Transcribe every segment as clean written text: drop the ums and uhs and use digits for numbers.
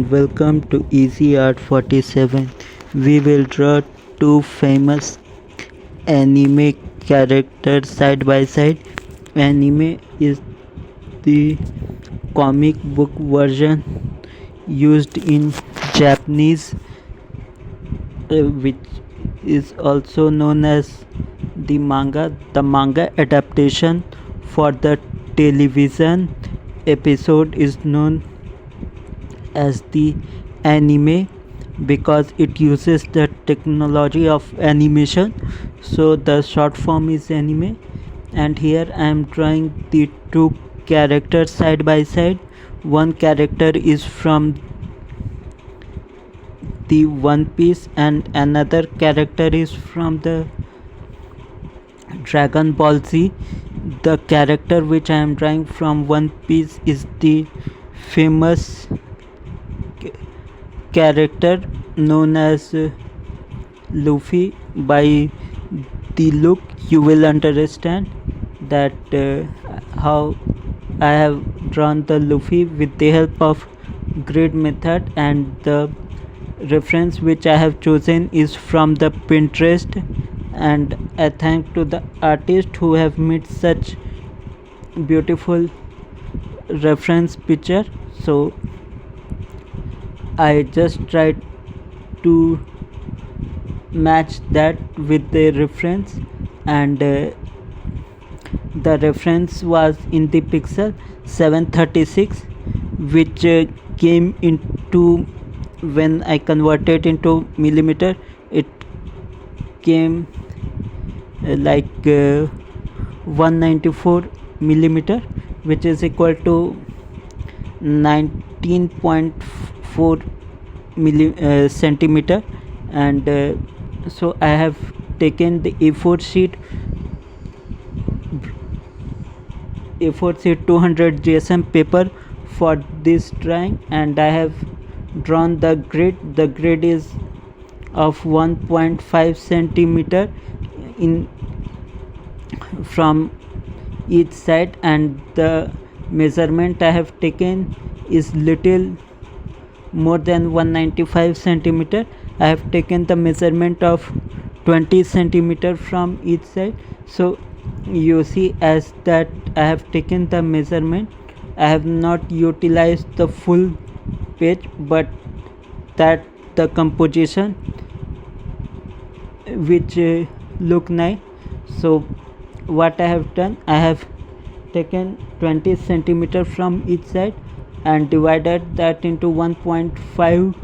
Welcome to EasyArt47. We will draw two famous anime characters side by side. Anime is the comic book version used in Japanese, which is also known as the manga. The manga adaptation for the television episode is known as the anime because it uses the technology of animation, so the short form is anime. And here I am drawing the two characters side by side. One character is from the One Piece and another character is from the Dragon Ball Z. The character which I am drawing from One Piece is the famous character known as Luffy. By the look you will understand that how I have drawn the Luffy with the help of grid method, and the reference which I have chosen is from the Pinterest, and I thank to the artist who have made such beautiful reference picture. So I just tried to match that with the reference, and the reference was in the pixel 736, which came into, when I converted into millimeter, it came like 194 millimeter, which is equal to 19.4 centimeter. And so I have taken the A4 sheet 200 GSM paper for this drawing, and I have drawn the grid. The grid is of 1.5 centimeter in from each side, and the measurement I have taken is little more than 195 centimeter. I have taken the measurement of 20 centimeter from each side. So you see, as that I have taken the measurement, I have not utilized the full page, but that the composition which look nice. So what I have done, I have taken 20 centimeter from each side and divided that into 1.5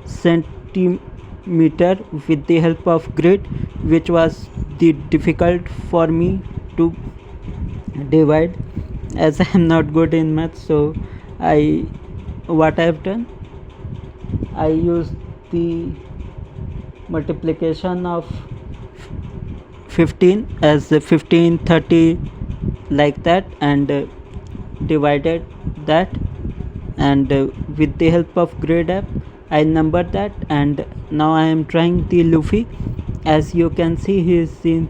centimeter with the help of grid, which was the difficult for me to divide as I am not good in math. So what I have done, I used the multiplication of 15 as 15 30 like that, and divided that, and with the help of grid app I numbered that. And now I am trying the Luffy. As you can see, he is in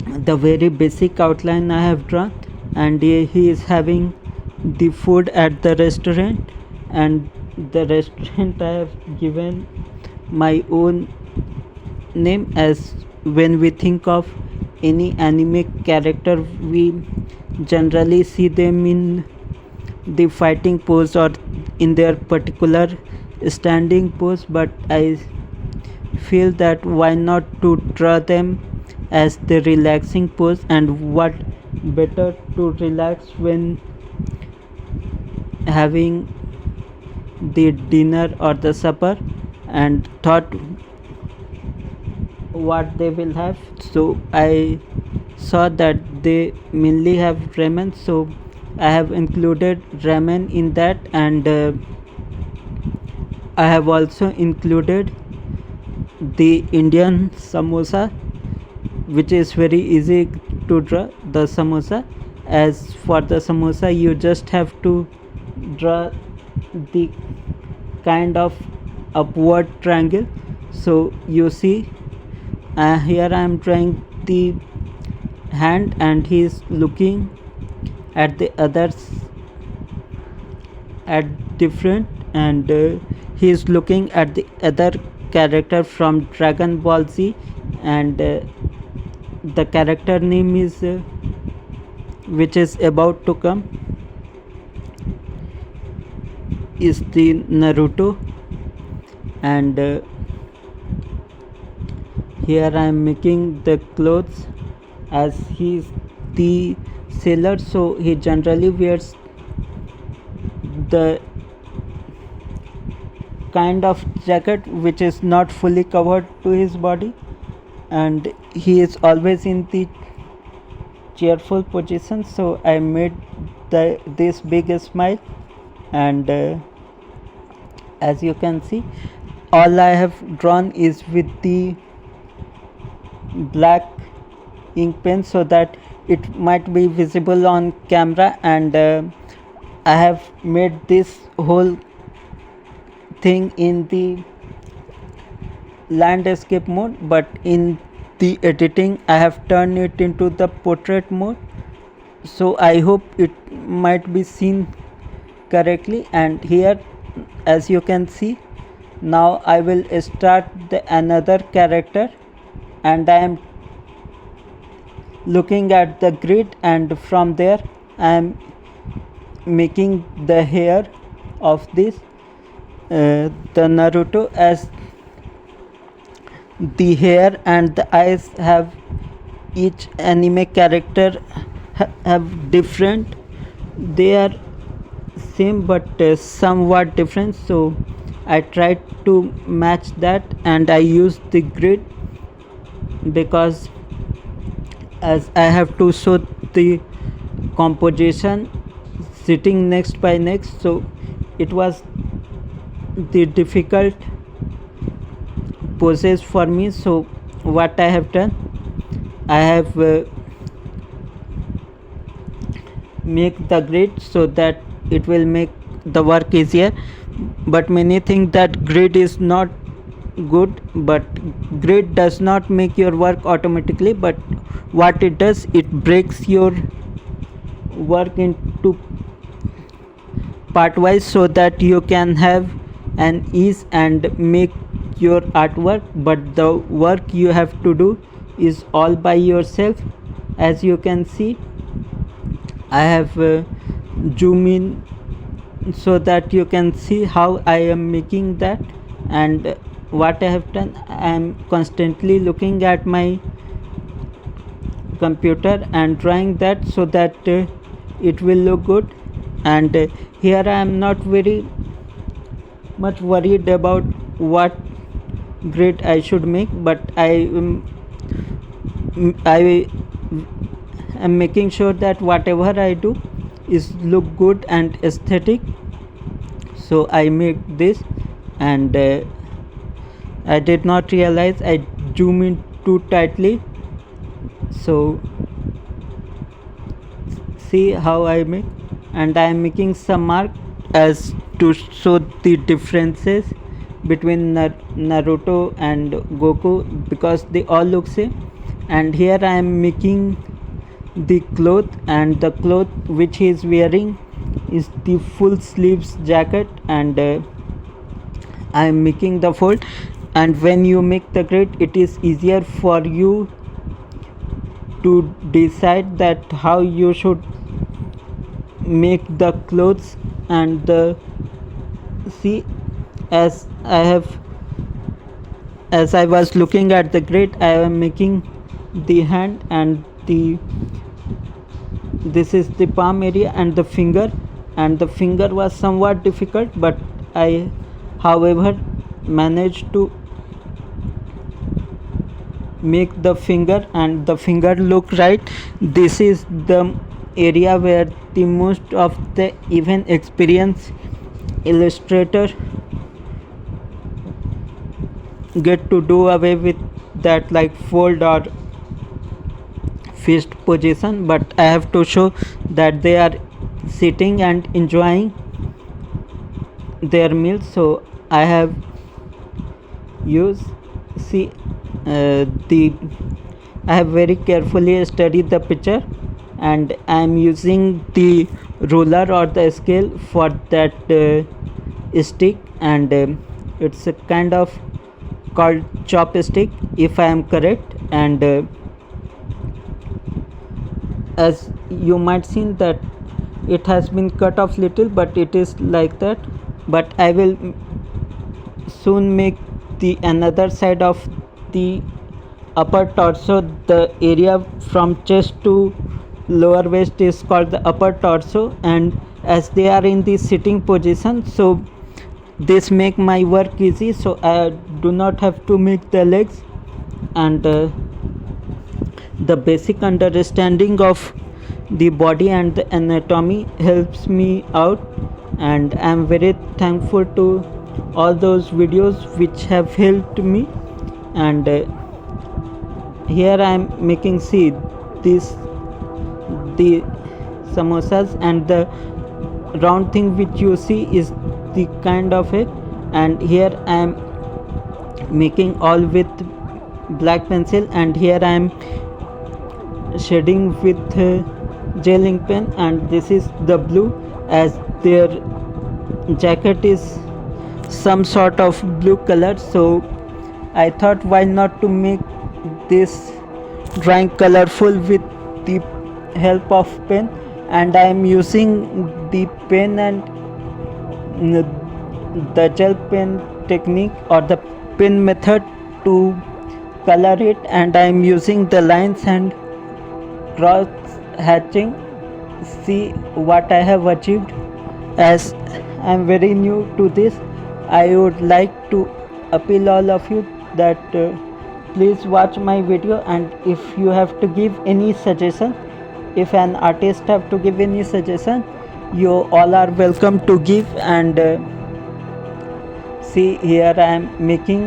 the very basic outline I have drawn, and he is having the food at the restaurant, and the restaurant I have given my own name. As when we think of any anime character, we generally see them in the fighting pose or in their particular standing pose, but I feel that why not to draw them as the relaxing pose, and what better to relax when having the dinner or the supper, and thought what they will have. So I saw that they mainly have ramen, so I have included ramen in that, and I have also included the Indian samosa, which is very easy to draw the samosa. As for the samosa, you just have to draw the kind of upward triangle. So you see, here I am drawing the hand, and he is looking at the different, and he is looking at the other character from Dragon Ball Z, and the character name is which is about to come is the Naruto. And here I am making the clothes, as he is the sailor, so he generally wears the kind of jacket which is not fully covered to his body, and he is always in the cheerful position. So I made this big smile, and as you can see, all I have drawn is with the black ink pen so that it might be visible on camera, and I have made this whole thing in the landscape mode, but in the editing I have turned it into the portrait mode, so I hope it might be seen correctly. And here, as you can see, now I will start another character, and I am looking at the grid, and from there I am making the hair of this the Naruto, as the hair and the eyes have each anime character have different. They are same but somewhat different, so I tried to match that, and I used the grid because as I have to show the composition sitting next by next, so it was the difficult process for me. So what I have done, I have make the grid so that it will make the work easier, but many think that grid is not good, but grid does not make your work automatically, but what it does, it breaks your work into part wise so that you can have an ease and make your artwork, but the work you have to do is all by yourself. As you can see, I have zoom in so that you can see how I am making that, and what I have done, I am constantly looking at my computer and drawing that so that it will look good. And here I am not very much worried about what grid I should make, but I am making sure that whatever I do is look good and aesthetic, so I make this. And I did not realize I zoom in too tightly, so see how I make, and I am making some mark as to show the differences between Naruto and Goku, because they all look same. And here I am making the cloth, and the cloth which he is wearing is the full sleeves jacket, and I am making the fold. And when you make the grid, it is easier for you to decide that how you should make the clothes. And the see, as I was looking at the grid, I am making the hand, and this is the palm area and the finger, and the finger was somewhat difficult, but I however managed to make the finger, and the finger look right. This is the area where the most of the even experienced illustrator get to do away with that, like fold or fist position, but I have to show that they are sitting and enjoying their meal. So I have used, see, I have very carefully studied the picture, and I am using the ruler or the scale for that stick, and it's a kind of called chopstick if I am correct. And as you might seen that it has been cut off little, but it is like that. But I will soon make the another side of the upper torso. The area from chest to lower waist is called the upper torso, and as they are in the sitting position, so this make my work easy, so I do not have to make the legs. And the basic understanding of the body and the anatomy helps me out, and I am very thankful to all those videos which have helped me. And here I am making, see, this the samosas, and the round thing which you see is the kind of it. And here I am making all with black pencil, and here I am shading with gel ink pen, and this is the blue, as their jacket is some sort of blue color. So I thought, why not to make this drawing colorful with the help of pen. And I am using the pen and the gel pen technique or the pen method to color it, and I am using the lines and cross hatching. See what I have achieved. As I am very new to this, I would like to appeal all of you that please watch my video, and if you have to give any suggestion, if an artist have to give any suggestion, you all are welcome to give. And see, here I am making,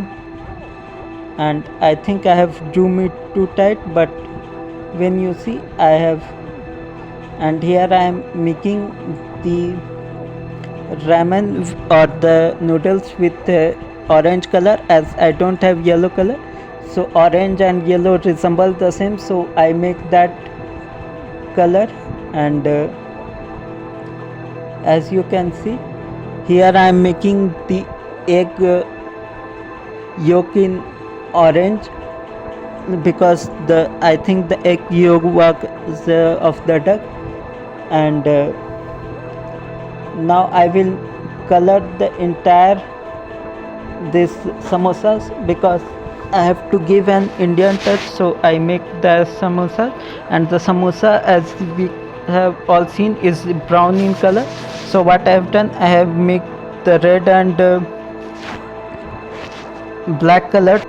and I think I have zoomed it too tight, but when you see, I have. And here I am making the ramen or the noodles with orange color, as I don't have yellow color, so orange and yellow resemble the same, so I make that color. And as you can see, here I am making the egg yolk in orange, because I think the egg yolk was of the duck. And now I will color the entire this samosas, because I have to give an Indian touch, so I make the samosa. And the samosa, as we have all seen, is brown in color. So what I have done, I have made the red and black color